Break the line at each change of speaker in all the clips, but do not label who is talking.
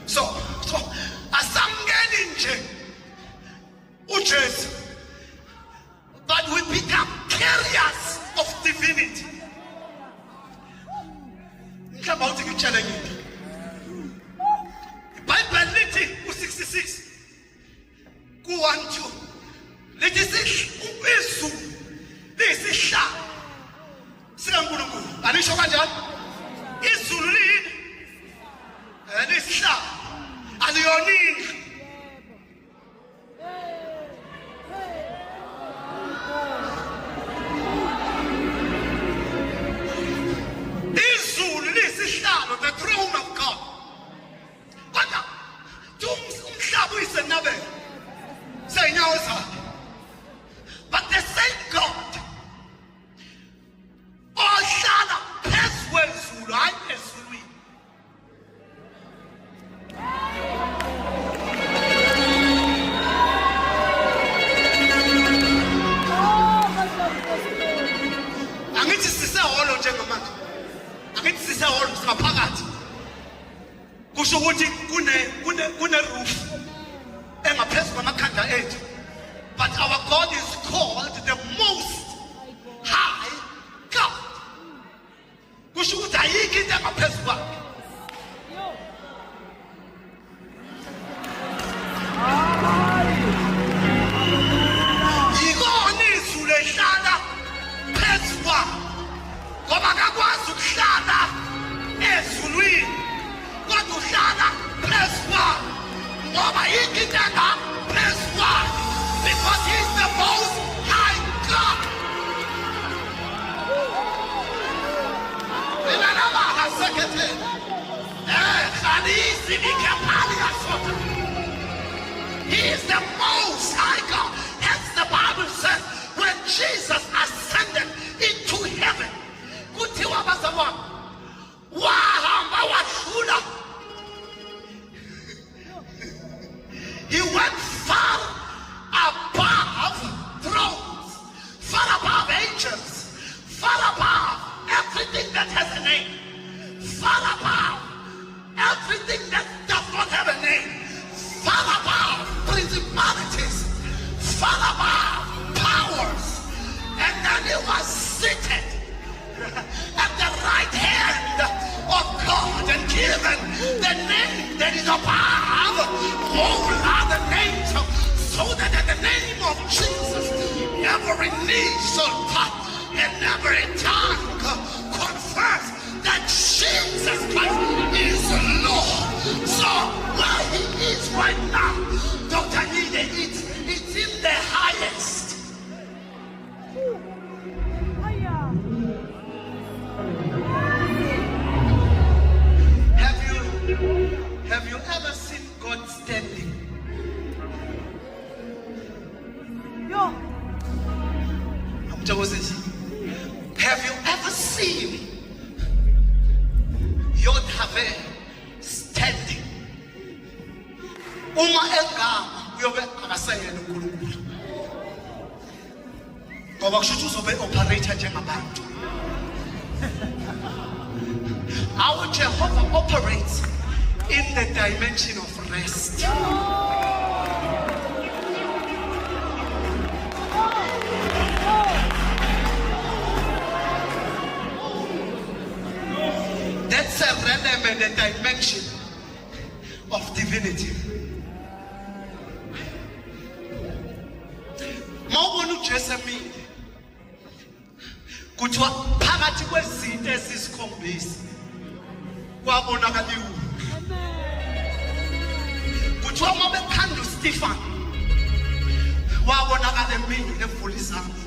So asamngeni nje uJesu, but we become carriers of divinity. Mhlawumbe uthi ngitshele ngithi iBhayibheli lithi ku66 ku12 lithi izulu liyisihlalo sikaNkulunkulu. Alisho kanjalo? Izulu lini? Liyisihlalo, aliyonindlu. Izulu liyisihlalo, the throne of God. Kodwa umhlaba uyisenabela seyinyawo zakhe. But the same God ohlala phezu kwezulu, hayi ezulwini. Angithi siseholo njengamanje, angithi siseholo singaphakathi. Kusho ukuthi kune roof engaphezu kwamakhanda ethu. But our God is called the Most High God. Kusho ukuthi ayikho into engaphezu kwakhe. Yikona izulu ehlala phezu kwakhe, ngoba akakwazi ukuhlala ezulwini, kodwa uhlala phezu kwakhe, ngoba yikho into engaphezu kwakhe. Because he's the Most High God. He is the Most High God. Hence the Bible says when Jesus ascended into heaven, kuthiwa bazalwane wahamba wadlula. He went far above thrones, far above angels, far above everything that has a name, far above everything that does not have a name, far above principalities, far above powers. And then he was seated at the right hand of God and given the name that is above all other names, so that at the name of Jesus, every knee shall bow and every tongue confess that Jesus Christ is Lord. So where he is right now, Dr. Nide, it's in the highest. Have you ever seen God standing? Have you ever seen Yod-Have standing? Uma egama uyobe akasayena uNkulunkulu, ngoba kusho ukuthi uzobe operator njengabantu. Our Jehovah operates in the dimension of rest. That's a realm and a dimension of divinity. Mawubona uJesu emile, kuthiwa phakathi kwezinto ezisikhombisa kwabonakala iwulu. Kuthiwa mabekhanda uStefan wabonakala emile evula izandla,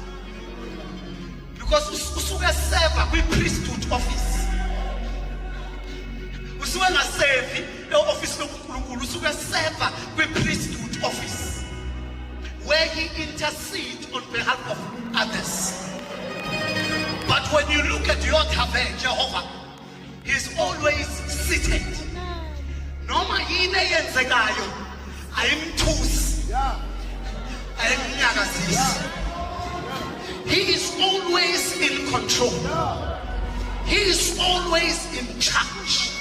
because usuke serve kwi-priesthood office. Usuke ngaserve e-office loNkulunkulu, usuke serve kwi-priesthood office, where he intercedes on behalf of others. But when you look at Yod-Have, Jehovah, he's always seated. Noma yini eyenzekayo ayimthusi, ayimnyakazisi. He is always in control. He is always in charge.